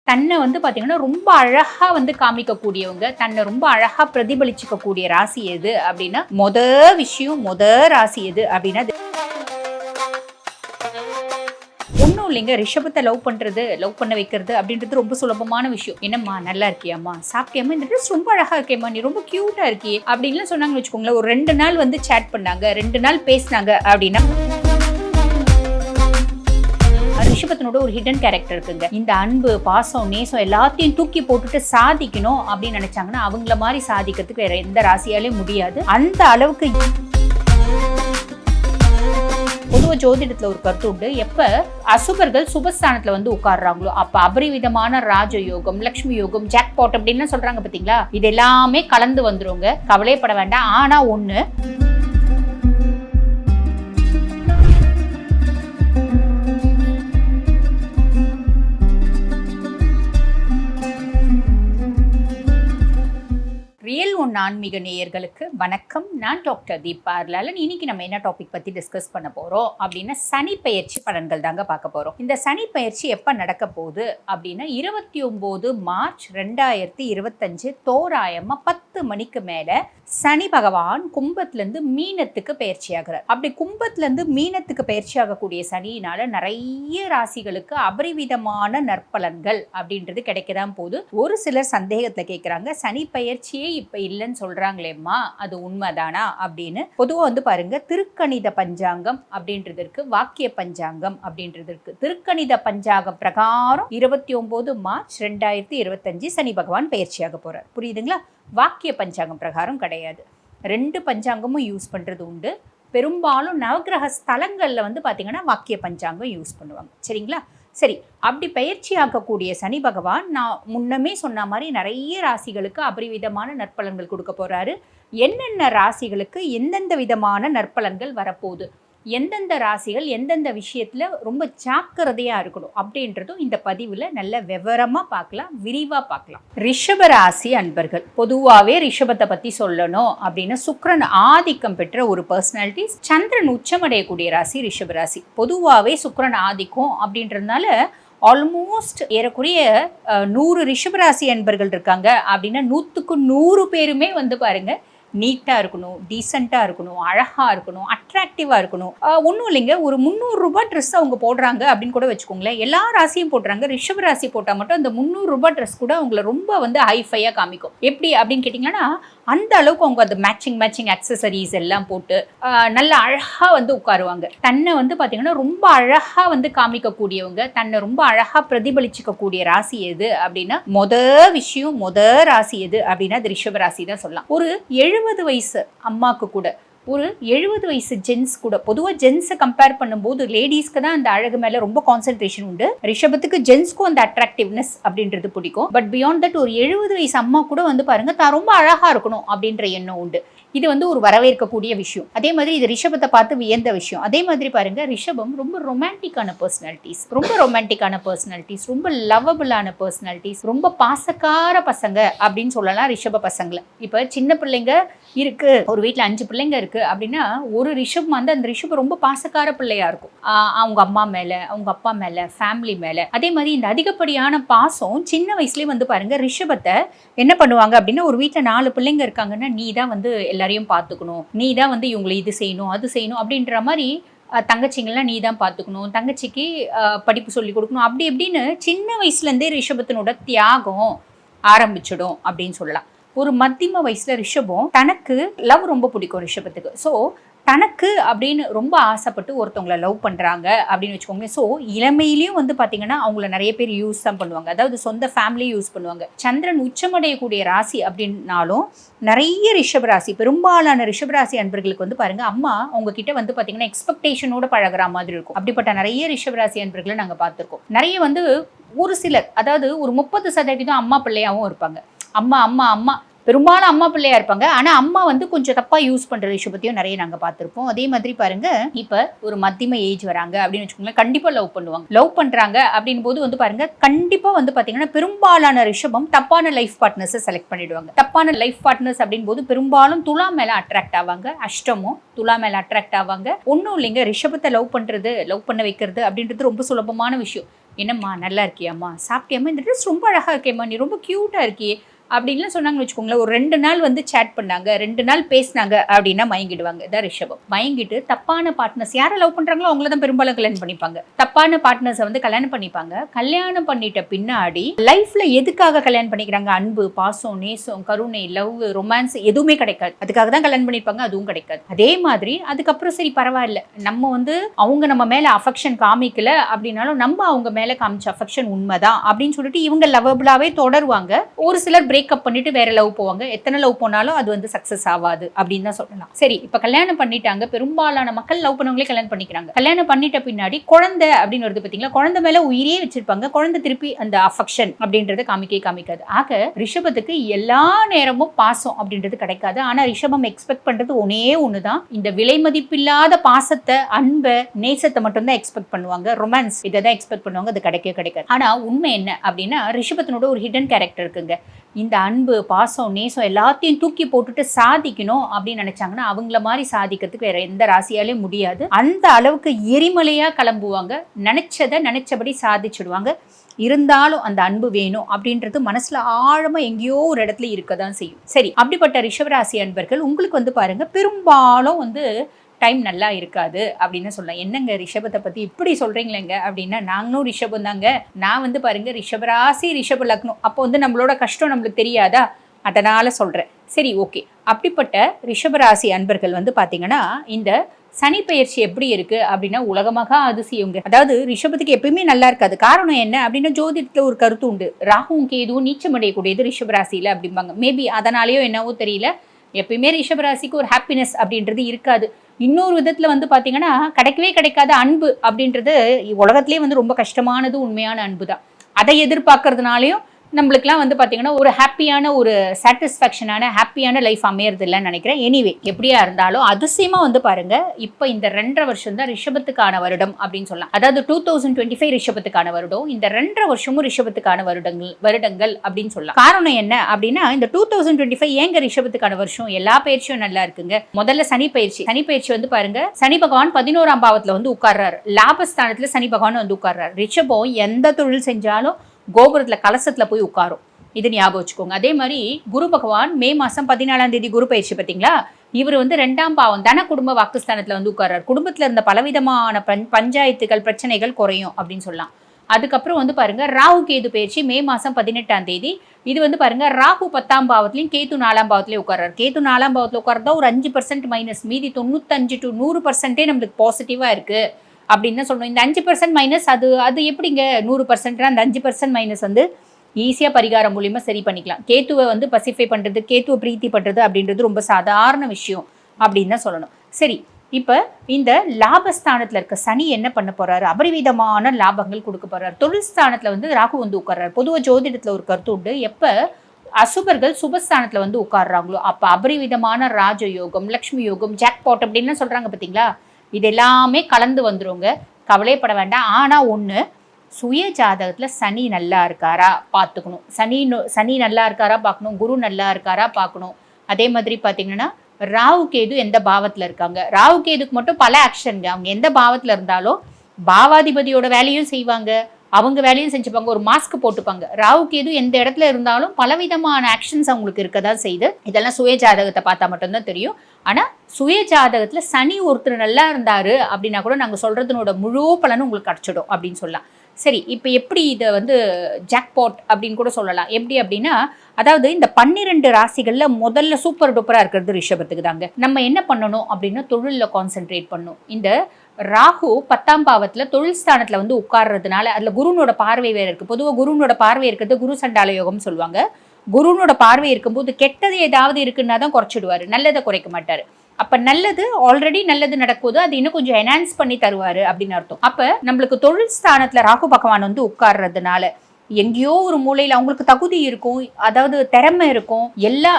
தன்னை வந்து பார்த்தீங்கன்னா ரொம்ப அழகா வந்து காமிக்கக்கூடியவங்க, தன்னை ரொம்ப அழகா பிரதிபலிச்சுக்கக்கூடிய ராசி எது அப்படின்னா, மொத ராசி எது அப்படின்னா ஒன்றும் இல்லைங்க. ரிஷபத்தை லவ் பண்ண வைக்கிறது அப்படின்றது ரொம்ப சுலபமான விஷயம். என்னம்மா நல்லா இருக்கியாம்மா, சாப்பிட்டியாம்மா, இந்த ட்ரெஸ் ரொம்ப அழகா இருக்கேம்மா, நீ ரொம்ப கியூட்டா இருக்கியே அப்படின்லாம் சொன்னாங்கன்னு வச்சுக்கோங்களேன். ஒரு 2 நாள் வந்து சேட் பண்ணாங்க, 2 நாள் பேசினாங்க அப்படின்னா ரிஷபத்தினோட ஒரு ஹிடன் கேரக்டர் இருக்குங்க. இந்த அன்பு, பாசம், நேசம் எல்லாத்தையும் தூக்கி போட்டுட்டு சாதிக்கணும் அப்படின்னு நினைச்சாங்கன்னா அவங்கள மாதிரி சாதிக்கிறதுக்கு வேற எந்த ராசியாலையும் முடியாது. அந்த அளவுக்கு பொதுவா ஜோதிடத்துல ஒரு கருத்து உண்டு, எப்ப அசுபர்கள் சுபஸ்தானத்துல வந்து உட்கார்றாங்களோ அப்ப அபரிவிதமான ராஜயோகம், லட்சுமி யோகம், ஜாக்பாட் அப்படின்னு சொல்றாங்க பாத்தீங்களா, இது எல்லாமே கலந்து வந்துருங்க. கவலைப்பட வேண்டாம். ஆனா ஒண்ணு, ரியல் ஒன் ஆன்மீக நேயர்களுக்கு வணக்கம். நான் டாக்டர் தீபா லாலன். இன்னைக்கு நம்ம என்ன டாபிக் பத்தி டிஸ்கஸ் பண்ண போறோம் அப்படின்னா, சனி பெயர்ச்சி பலன்கள் தாங்க பார்க்க போறோம். இந்த சனி பெயர்ச்சி எப்ப நடக்க போகுது அப்படின்னா 29 மார்ச் 2025 தோராயமா 10 மணிக்கு மேல சனி பகவான் கும்பத்துல இருந்து மீனத்துக்கு பயிற்சி ஆகிறார். அப்படி கும்பத்துல இருந்து மீனத்துக்கு பயிற்சி ஆகக்கூடிய சனியினால நிறைய ராசிகளுக்கு அபரிவிதமான நற்பலன்கள் அப்படின்றது கிடைக்கதான் போகுது. ஒரு சிலர் சந்தேகத்துல கேட்கிறாங்க, சனி பயிற்சியே இப்ப இல்லைன்னு சொல்றாங்களேம்மா, அது உண்மைதானா அப்படின்னு. பொதுவா வந்து பாருங்க, திருக்கணித பஞ்சாங்கம் அப்படின்றது இருக்கு, வாக்கிய பஞ்சாங்கம் அப்படின்றது இருக்கு. திருக்கணித பஞ்சாங்கம் பிரகாரம் 29 மார்ச் 2025 சனி பகவான் பயிற்சியாக போறார். புரியுதுங்களா? வாக்கிய பஞ்சாங்கம் பிரகாரம் கிடையாது. 2 பஞ்சாங்கமும் யூஸ் பண்றது உண்டு. பெரும்பாலும் நவகிரக ஸ்தலங்கள்ல வந்து பாத்தீங்கன்னா வாக்கிய பஞ்சாங்கம் யூஸ் பண்ணுவாங்க. சரிங்களா? சரி, அப்படி பயிற்சி ஆக்கக்கூடிய சனி பகவான் நான் முன்னமே சொன்ன மாதிரி நிறைய ராசிகளுக்கு அபரிவிதமான நற்பலன்கள் கொடுக்க போறாரு. என்னென்ன ராசிகளுக்கு எந்தெந்த விதமான நற்பலன்கள் வரப்போகுது, எந்தெந்த ராசிகள் எந்தெந்த விஷயத்துல ரொம்ப ஜாக்கிரதையா இருக்கணும் அப்படின்றதும் இந்த பதிவுல நல்ல விவரமா பார்க்கலாம், விரிவா பார்க்கலாம். ரிஷப ராசி அன்பர்கள், பொதுவாகவே ரிஷபத்தை பத்தி சொல்லணும் அப்படின்னா சுக்கிரன் ஆதிக்கம் பெற்ற ஒரு பர்சனாலிட்டி. சந்திரன் உச்சமடையக்கூடிய ராசி ரிஷப ராசி. பொதுவாகவே சுக்கிரன் ஆதிக்கம் அப்படின்றதுனால ஆல்மோஸ்ட் ஏறக்குறைய 100 ரிஷபராசி அன்பர்கள் இருக்காங்க அப்படின்னா 100க்கு 100 பேருமே வந்து பாருங்க நீட்டாக இருக்கணும், டீசெண்டாக இருக்கணும், அழகாக இருக்கணும், அட்ராக்டிவாக இருக்கணும். ஒன்றும் இல்லைங்க, ஒரு 300 ரூபாய் ட்ரெஸ் அவங்க போடுறாங்க அப்படின்னு கூட வச்சுக்கோங்களேன். எல்லா ராசியும் போடுறாங்க, ரிஷப ராசி போட்டால் மட்டும் அந்த 300 ரூபாய் ட்ரெஸ் கூட அவங்கள ரொம்ப வந்து ஹைஃபையாக காமிக்கும். எப்படி அப்படின்னு கேட்டிங்கன்னா, அந்த அளவுக்கு அவங்க அந்த மேட்சிங் அக்சசரிஸ் எல்லாம் போட்டு நல்லா அழகாக வந்து உட்காருவாங்க. தன்னை வந்து பார்த்தீங்கன்னா ரொம்ப அழகாக வந்து காமிக்கக்கூடியவங்க, தன்னை ரொம்ப அழகாக பிரதிபலிச்சுக்கக்கூடிய ராசி எது அப்படின்னா, மொத ராசி எது அப்படின்னா அது ரிஷப ராசி தான் சொல்லலாம். ஒரு 70 வயசு அம்மாவுக்கு கூட, ஒரு 70 வயசு ஜென்ஸ் கூட, பொதுவாக ஜென்ஸை கம்பேர் பண்ணும்போது லேடிஸ்க்கு தான் அந்த அழகு மேலே ரொம்ப கான்சென்ட்ரேஷன் உண்டு. ரிஷபத்துக்கு ஜென்ஸ்க்கும் அந்த அட்ராக்டிவ்னஸ் அப்படின்றது பிடிக்கும். பட் பியாண்ட் தட் ஒரு 70 வயசு அம்மா கூட வந்து பாருங்க தான் ரொம்ப அழகா இருக்கணும் அப்படின்ற எண்ணம் உண்டு. இது வந்து ஒரு வரவேற்கக்கூடிய விஷயம். அதே மாதிரி இது ரிஷபத்தை பார்த்து வியந்த விஷயம். அதே மாதிரி பாருங்க, ரிஷபம் ரொம்ப ரொமான்டிக்கான பர்சனாலிட்டிஸ், ரொம்ப லவபிளான பர்சனாலிட்டிஸ், ரொம்ப பாசக்கார பசங்க அப்படின்னு சொல்லலாம் ரிஷப பசங்களை. இப்போ சின்ன பிள்ளைங்க இருக்கு, ஒரு வீட்டில் 5 பிள்ளைங்க இருக்கு அப்படின்னா ஒரு ரிஷபம் வந்து அந்த ரிஷபம் ரொம்ப பாசக்கார பிள்ளையா இருக்கும். அவங்க அம்மா மேல, அவங்க அப்பா மேல, ஃபேமிலி மேல. அதே மாதிரி இந்த அதிகப்படியான பாசம் சின்ன வயசுலேயே வந்து பாருங்க ரிஷபத்தை என்ன பண்ணுவாங்க அப்படின்னா, ஒரு வீட்டில் 4 பிள்ளைங்க இருக்காங்கன்னா நீ தான் வந்து எல்லாரையும் பார்த்துக்கணும், நீ தான் வந்து இவங்களை இது செய்யணும் அது செய்யணும் அப்படின்ற மாதிரி, தங்கச்சிங்கெல்லாம் நீ தான் பார்த்துக்கணும், தங்கச்சிக்கு படிப்பு சொல்லி கொடுக்கணும், அப்படி எப்படின்னு சின்ன வயசுலேருந்தே ரிஷபத்தினோட தியாகம் ஆரம்பிச்சிடும் அப்படின்னு சொல்லலாம். ஒரு மத்தியம வயசுல ரிஷபம் தனக்கு லவ் ரொம்ப பிடிக்கும் ரிஷபத்துக்கு. ஸோ தனக்கு அப்படின்னு ரொம்ப ஆசைப்பட்டு ஒருத்தவங்களை லவ் பண்ணுறாங்க அப்படின்னு வச்சுக்கோங்க. ஸோ இளமையிலையும் வந்து பார்த்தீங்கன்னா அவங்கள நிறைய பேர் யூஸ் தான் பண்ணுவாங்க, அதாவது சொந்த ஃபேமிலியை யூஸ் பண்ணுவாங்க. சந்திரன் உச்சமடையக்கூடிய ராசி அப்படின்னாலும் நிறைய ரிஷபராசி, பெரும்பாலான ரிஷபராசி அன்பர்களுக்கு வந்து பாருங்க அம்மா அவங்க கிட்ட வந்து பார்த்தீங்கன்னா எக்ஸ்பெக்டேஷனோட பழகிற மாதிரி இருக்கும். அப்படிப்பட்ட நிறைய ரிஷபராசி அன்பர்களை நாங்கள் பார்த்துருக்கோம். நிறைய வந்து ஒரு சிலர், அதாவது ஒரு 30% அம்மா பிள்ளையாகவும் இருப்பாங்க. அம்மா பெரும்பாலும் அம்மா பிள்ளையா இருப்பாங்க. ஆனா அம்மா வந்து கொஞ்சம் தப்பா யூஸ் பண்ற ரிஷபத்தையும் நிறைய நாங்க பார்த்திருப்போம். அதே மாதிரி பாருங்க, இப்ப ஒரு மத்தியம ஏஜ் வராங்க அப்படின்னு வச்சுக்கோங்களேன், கண்டிப்பா லவ் பண்ணுவாங்க. லவ் பண்றாங்க அப்படின் போது வந்து பாருங்க, கண்டிப்பா வந்து பாத்தீங்கன்னா பெரும்பாலான ரிஷபம் தப்பான லைஃப் பார்ட்னர்ஸை செலக்ட் பண்ணிடுவாங்க. தப்பான லைஃப் பார்ட்னர்ஸ் அப்படின் போது பெரும்பாலும் துலா மேல அட்ராக்ட் ஆவாங்க, அஷ்டமும் துலா மேல அட்ராக்ட் ஆவாங்க. ஒன்றும் இல்லைங்க, ரிஷபத்தை லவ் பண்ண வைக்கிறது அப்படின்றது ரொம்ப சுலபமான விஷயம். என்னம்மா நல்லா இருக்கியாம்மா, சாப்பிட்டியாம்மா, இந்த ட்ரெஸ் ரொம்ப அழகாக இருக்கேம்மா, நீ ரொம்ப க்யூட்டாக இருக்கியே அப்படின்லாம் சொன்னாங்கன்னு வச்சுக்கோங்களேன். ஒரு 2 நாள் வந்து சேட் பண்ணாங்க, 2 நாள் பேசினாங்க அப்படின்னா மயங்கிடுவாங்க. இதான் ரிஷபம். மயங்கிட்டு தப்பான பார்ட்னர்ஸ் யாரை லவ் பண்ணுறாங்களோ அவங்கள தான் பெரும்பாலும் கல்யாணம் பண்ணிப்பாங்க. தப்பான பார்ட்னர்ஸை வந்து கல்யாணம் பண்ணிப்பாங்க. கல்யாணம் பண்ணிட்ட பின்னாடி லைஃப்ல எதுக்காக கல்யாணம் பண்ணிக்கிறாங்க? அன்பு, பாசம், நேசம், கருணை, லவ், ரொமான்ஸ் எதுவுமே கிடைக்காது. அதுக்காக தான் கல்யாணம் பண்ணியிருப்பாங்க, அதுவும் கிடைக்காது. அதே மாதிரி அதுக்கப்புறம் சரி பரவாயில்ல, நம்ம வந்து அவங்க நம்ம மேல அஃபெக்ஷன் காமிக்கல அப்படின்னாலும் நம்ம அவங்க மேல காமிச்ச அஃபெக்ஷன் உண்மைதான் அப்படின்னு சொல்லிட்டு இவங்க லவபிளாவே தொடருவாங்க. ஒரு சிலர் பிரேக்கப் பண்ணிட்டு வேற லவ் போவாங்க. எத்தனை லவ் போனாலும் அது வந்து சக்சஸ் ஆகாது அப்படின்னு தான் சொல்லலாம். சரி, இப்ப கல்யாணம் பண்ணிட்டாங்க. பெரும்பாலான மக்கள் லவ் பண்ணவங்களே கல்யாணம் பண்ணிக்கிறாங்க. கல்யாணம் பண்ணிட்ட பின்னாடி குழந்தை அப்படின்னு வருது பாத்தீங்களா, குழந்தை மேல உயிரே வச்சிருப்பாங்க. குழந்தை திருப்பி அந்த அஃபெக்ஷன் அப்படின்றத காமிக்காது. ஆக ரிஷபத்துக்கு எல்லா நேரமும் பாசம் அப்படின்றது கிடைக்காது. ஆனா ரிஷபம் எக்ஸ்பெக்ட் பண்றது ஒன்னே ஒண்ணுதான், இந்த விலை மதிப்பில்லாத பாசத்தை, அன்பை, நேசத்தை மட்டும் தான் எக்ஸ்பெக்ட் பண்ணுவாங்க. ரொமான்ஸ் இதை தான் எக்ஸ்பெக்ட் பண்ணுவாங்க. அது கிடைக்காது. ஆனா உண்மை என்ன அப்படின்னா, ரிஷபத்தினோட ஒரு ஹிடன் கேரக்டர் இருக்குங்க. இந்த அன்பு, பாசம், நேசம் எல்லாத்தையும் தூக்கி போட்டுட்டு சாதிக்கணும் அப்படின்னு நினைச்சாங்கன்னா அவங்கள மாதிரி சாதிக்கிறதுக்கு வேற எந்த ராசியாலே முடியாது. அந்த அளவுக்கு எரிமலையா கிளம்புவாங்க. நினைச்சபடி சாதிச்சிடுவாங்க. இருந்தாலும் அந்த அன்பு வேணும் அப்படின்றது மனசுல ஆழமா எங்கேயோ ஒரு இடத்துல இருக்கதான் செய்யும். சரி, அப்படிப்பட்ட ரிஷபராசி அன்பர்கள் உங்களுக்கு வந்து பாருங்க, பெரும்பாலும் வந்து டைம் நல்லா இருக்காது அப்படின்னு சொல்லலாம். என்னங்க ரிஷபத்தை பத்தி இப்படி சொல்றீங்களேங்க அப்படின்னா, நாங்களும் ரிஷபம் தாங்க. நான் வந்து பாருங்க ரிஷபராசி, ரிஷப லக்னம். அப்போ வந்து நம்மளோட கஷ்டம் நம்மளுக்கு தெரியாதா, அதனால சொல்றேன். சரி, ஓகே. அப்படிப்பட்ட ரிஷபராசி அன்பர்கள் வந்து பாத்தீங்கன்னா, இந்த சனி பெயர்ச்சி எப்படி இருக்கு அப்படின்னா உலகமாக அதிசயங்க. அதாவது ரிஷபத்துக்கு எப்பயுமே நல்லா இருக்காது. காரணம் என்ன அப்படின்னா, ஜோதிடத்துல ஒரு கருத்து உண்டு, ராகுவும் கேதுவும் நீச்சமடையக்கூடியது ரிஷபராசியில அப்படிம்பாங்க. மேபி அதனாலேயோ என்னவோ தெரியல, எப்பயுமே ரிஷபராசிக்கு ஒரு ஹாப்பினஸ் அப்படின்றது இருக்காது. இன்னொரு விதத்துல வந்து பாத்தீங்கன்னா, கிடைக்காத அன்பு அப்படின்றது உலகத்திலேயே வந்து ரொம்ப கஷ்டமானது உண்மையான அன்பு தான். அதை எதிர்பார்க்கறதுனாலையும் நம்மளுக்குலாம் வந்து பாத்தீங்கன்னா ஒரு ஹாப்பியான, ஒரு சாட்டிஸ்ஃபேக்ஷனான, ஹாப்பியான லைஃப் அமையறது இல்லைன்னு நினைக்கிறேன். எனிவே, எப்படியா இருந்தாலும் அதிசயமா வந்து பாருங்க, இப்போ இந்த 2.5 வருஷம் தான் ரிஷபத்துக்கான வருடம் அப்படின்னு சொல்லலாம். அதாவது 2025 ரிஷபத்துக்கான வருடம். இந்த 2.5 வருஷமும் ரிஷபத்துக்கான வருடங்கள் அப்படின்னு சொல்லலாம். காரணம் என்ன அப்படின்னா, இந்த 2025 ஏங்க ரிஷபத்துக்கான வருஷம்? எல்லா பயிற்சியும் நல்லா இருக்குங்க. முதல்ல சனி பயிற்சி வந்து பாருங்க, சனி பகவான் 11ஆம் பாவத்துல வந்து உட்கார்றாரு. லாபஸ்தானத்துல சனி பகவான் வந்து உட்கார்றாரு. ரிஷபம் எந்த தொழில் செஞ்சாலும் கோபுரத்துல கலசத்துல போய் உட்காரும். இது ஞாபகம் வச்சுக்கோங்க. அதே மாதிரி குரு பகவான் மே மாசம் 14ஆம் தேதி குரு பயிற்சி பார்த்தீங்களா, இவர் வந்து 2ஆம் பாவம் தன குடும்ப வாக்குஸ்தானத்துல வந்து உட்கார்றாரு. குடும்பத்துல இருந்த பலவிதமான பஞ்சாயத்துகள், பிரச்சனைகள் குறையும் அப்படின்னு சொல்லலாம். அதுக்கப்புறம் வந்து பாருங்க, ராகு கேது பயிற்சி மே மாசம் 18ஆம் தேதி. இது வந்து பாருங்க, ராகு 10ஆம் பாவத்திலையும் கேது 4ஆம் பாவத்திலையும் உட்கார்றாரு. கேது 4ஆம் பாவத்துல உட்கார்றதா ஒரு 5% மைனஸ், மீதி 95 to 100% நம்மளுக்கு பாசிட்டிவா இருக்கு அப்படின்னு சொல்லணும். இந்த 5% மைனஸ் அது எப்படிங்க 100%? அந்த 5% மைனஸ் வந்து ஈஸியாக பரிகாரம் மூலியமா சரி பண்ணிக்கலாம். கேத்துவை வந்து பசிஃபை பண்ணுறது, கேத்துவை பிரீத்தி பண்ணுறது அப்படின்றது ரொம்ப சாதாரண விஷயம் அப்படின்னு தான் சொல்லணும். சரி, இப்போ இந்த லாபஸ்தானத்தில் இருக்க சனி என்ன பண்ண போறாரு? அபரிவிதமான லாபங்கள் கொடுக்க போறாரு. தொழில் ஸ்தானத்தில் வந்து ராகு வந்து உட்கார்றாரு. பொதுவாக ஜோதிடத்தில் ஒரு கருத்து உண்டு, எப்போ அசுபர்கள் சுபஸ்தானத்தில் வந்து உட்கார்றாங்களோ அப்போ அபரிவிதமான ராஜயோகம், லக்ஷ்மி யோகம், ஜாக்பாட் அப்படின்னு சொல்றாங்க பார்த்தீங்களா, இது எல்லாமே கலந்து வந்துருங்க. கவலைப்பட வேண்டாம். ஆனால் ஒன்று, சுய ஜாதகத்தில் சனி நல்லா இருக்காரா பார்த்துக்கணும். சனி நல்லா இருக்காரா பார்க்கணும். குரு நல்லா இருக்காரா பார்க்கணும். அதே மாதிரி பார்த்தீங்கன்னா ராகு கேது எந்த பாவத்தில் இருக்காங்க. ராகு கேதுக்கு மட்டும் பல ஆக்ஷனுங்க. அவங்க எந்த பாவத்தில் இருந்தாலும் பாவாதிபதியோட வேலையும் செய்வாங்க, அவங்க வேலையும் செஞ்சுப்பாங்க, ஒரு மாஸ்க் போட்டுப்பாங்க. ராகு கேது எந்த இடத்துல இருந்தாலும் பலவிதமான ஆக்ஷன்ஸ் அவங்களுக்கு இருக்கதான் செய்யுது. இதெல்லாம் சுய ஜாதகத்தை பார்த்தா மட்டும்தான் தெரியும். ஆனால் சுய ஜாதகத்தில் சனி ஒருத்தர் நல்லா இருந்தாரு அப்படின்னா கூட நாங்கள் சொல்றதுனோட முழு பலனும் உங்களுக்கு கிடைச்சிடும் அப்படின்னு சொல்லலாம். சரி, இப்போ எப்படி இதை வந்து ஜாக்பாட் அப்படின்னு கூட சொல்லலாம். எப்படி அப்படின்னா, அதாவது இந்த 12 ராசிகளில் முதல்ல சூப்பர் டூப்பராக இருக்கிறது ரிஷபத்துக்கு தாங்க. நம்ம என்ன பண்ணணும் அப்படின்னா, தொழிலில் கான்சென்ட்ரேட் பண்ணணும். இந்த ராகு 10ஆம் பாவத்தில் தொழில் ஸ்தானத்தில் வந்து உட்கார்றதுனால அதில் குருனோட பார்வை வேறு இருக்குது. பொதுவாக குருனோட பார்வை இருக்கிறது குரு சண்டால யோகம்னு சொல்லுவாங்க. குருனோட பார்வை இருக்கும்போது கெட்டது ஏதாவது இருக்குன்னா தான் குறைச்சிடுவார், நல்லதை குறைக்க மாட்டார். அப்ப நல்லது, ஆல்ரெடி நல்லது நடக்குது, அது இன்னும் கொஞ்சம் என்ஹான்ஸ் பண்ணி தருவாரு அப்படின்னு அர்த்தம். அப்ப நம்மளுக்கு தொழில் ஸ்தானத்துல ராகு பகவான் வந்து உட்கார்றதுனால எங்கேயோ ஒரு மூலையில் அவங்களுக்கு தகுதி இருக்கும், அதாவது திறமை இருக்கும், எல்லா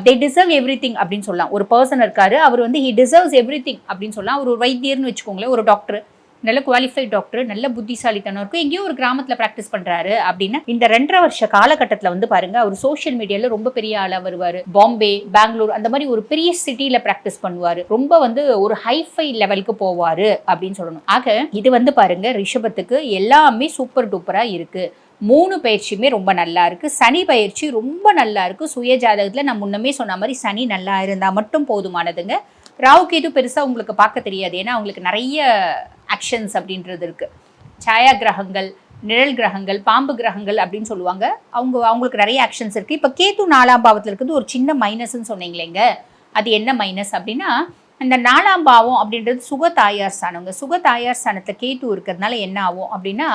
தே டிசர்வ் எவ்ரி திங் அப்படின்னு சொல்லலாம். ஒரு பர்சன் இருக்காரு, அவர் வந்து ஹி டிசர்வ்ஸ் எவ்ரி திங் அப்படின்னு சொல்லலாம். அவர் ஒரு வைத்தியர்னு வச்சுக்கோங்களேன், ஒரு டாக்டர். நல்ல குவாலிஃபைட் டாக்டர், நல்ல புத்திசாலித்தனம் இருக்கும், எங்கேயோ ஒரு கிராமத்தில் ப்ராக்டிஸ் பண்ணுறாரு அப்படின்னா இந்த 2.5 வருஷ காலகட்டத்தில் வந்து பாருங்க அவர் சோஷியல் மீடியாவில் ரொம்ப பெரிய ஆளாக வருவார். பாம்பே, பெங்களூர் அந்த மாதிரி ஒரு பெரிய சிட்டியில் ப்ராக்டிஸ் பண்ணுவார். ரொம்ப வந்து ஒரு ஹைஃபை லெவலுக்கு போவார் அப்படின்னு சொல்லணும். ஆக இது வந்து பாருங்க ரிஷபத்துக்கு எல்லாமே சூப்பர் டூப்பராக இருக்குது. 3 பயிற்சியுமே ரொம்ப நல்லா இருக்குது. சனி பயிற்சி ரொம்ப நல்லா இருக்குது. சுய ஜாதகத்தில் நான் முன்னமே சொன்ன மாதிரி சனி நல்லா இருந்தால் மட்டும் போதுமானதுங்க. ராகு கேது பெருசாக உங்களுக்கு பார்க்க தெரியாது, ஏன்னா அவங்களுக்கு நிறைய ஆக்ஷன்ஸ் அப்படின்றது இருக்குது. சாயா கிரகங்கள், நிழல் கிரகங்கள், பாம்பு கிரகங்கள் அப்படின்னு சொல்லுவாங்க. அவங்களுக்கு நிறைய ஆக்ஷன்ஸ் இருக்குது. இப்போ கேது 4ஆம் பாவத்தில் இருக்குது ஒரு சின்ன மைனஸ்ன்னு சொன்னீங்களேங்க, அது என்ன மைனஸ் அப்படின்னா இந்த 4ஆம் பாவம் அப்படின்றது சுக தாயார் ஸ்தானங்க. சுக தாயார் ஸ்தானத்தில் கேது இருக்கிறதுனால என்ன ஆகும் அப்படின்னா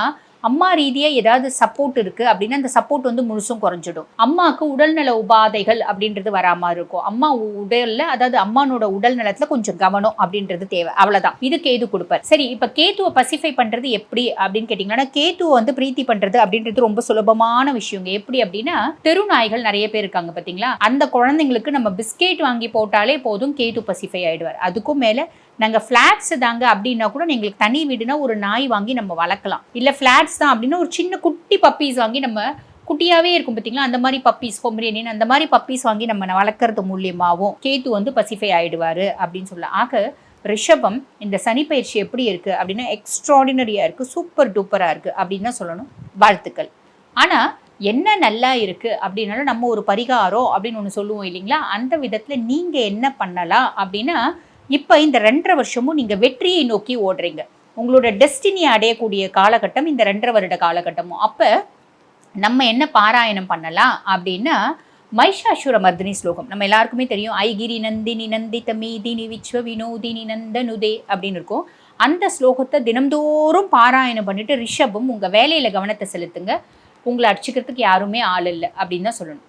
அம்மா ரீதியாக ஏதாவது சப்போர்ட் இருக்குது அப்படின்னா அந்த சப்போர்ட் வந்து முழுசும் குறைஞ்சிடும். அம்மாவுக்கு உடல்நல உபாதைகள் அப்படின்றது வராமல் இருக்கும். அம்மா உடலில், அதாவது அம்மானோட உடல் நலத்தில் கொஞ்சம் கவனம் அப்படின்றது தேவை, அவ்வளோதான். இது கேது கொடுப்பார். சரி, இப்போ கேத்துவை பசிஃபை பண்ணுறது எப்படி அப்படின்னு கேட்டிங்கன்னா கேத்துவை வந்து பிரீத்தி பண்ணுறது அப்படின்றது ரொம்ப சுலபமான விஷயங்க. எப்படி அப்படின்னா தெருநாய்கள் நிறைய பேர் இருக்காங்க பார்த்தீங்களா, அந்த குழந்தைங்களுக்கு நம்ம பிஸ்கெட் வாங்கி போட்டாலே போதும், கேது பசிஃபை ஆகிடுவார். அதுக்கும் மேலே நாங்கள் ஃப்ளாட்ஸ் தாங்க அப்படின்னா கூட எங்களுக்கு தனி வீடுனா ஒரு நாய் வாங்கி நம்ம வளர்க்கலாம். இல்லை ஃப்ளாட்ஸ் தான் அப்படின்னா ஒரு சின்ன குட்டி பப்பீஸ் வாங்கி நம்ம குட்டியாகவே இருக்கும் பார்த்தீங்களா, அந்த மாதிரி பப்பீஸ், பொம்ரேனியன் அந்த மாதிரி பப்பீஸ் வாங்கி நம்ம வளர்க்குறது மூலியமாகவும் கேத்து வந்து பசிஃபை ஆகிடுவார் அப்படின்னு சொல்லலாம். ஆக ரிஷபம் இந்த சனி பயிற்சி எப்படி இருக்குது அப்படின்னா எக்ஸ்ட்ராடினரியாக இருக்குது, சூப்பர் டூப்பராக இருக்குது அப்படின்னு தான் சொல்லணும். வாழ்த்துக்கள். ஆனால் என்ன நல்லா இருக்குது அப்படின்னாலும் நம்ம ஒரு பரிகாரம் அப்படின்னு ஒன்று சொல்லுவோம் இல்லைங்களா, அந்த விதத்தில் நீங்கள் என்ன பண்ணலாம் அப்படின்னா இப்போ இந்த 2.5 வருஷமும் நீங்கள் வெற்றியை நோக்கி ஓடுறீங்க. உங்களோட டெஸ்டினியை அடையக்கூடிய காலகட்டம் இந்த 2.5 வருட காலகட்டமும். அப்போ நம்ம என்ன பாராயணம் பண்ணலாம் அப்படின்னா மைஷாசுர மர்தினி ஸ்லோகம் நம்ம எல்லாருக்குமே தெரியும். ஐகிரி நந்தினி நந்தித மீதினி விஸ்வ வினோதினி நந்தனுதே அப்படின்னு இருக்கும். அந்த ஸ்லோகத்தை தினம்தோறும் பாராயணம் பண்ணிட்டு ரிஷபம் உங்கள் வேலையில் கவனத்தை செலுத்துங்க. உங்களை அடிச்சுக்கிறதுக்கு யாருமே ஆள் இல்லை அப்படின்னு தான் சொல்லணும்.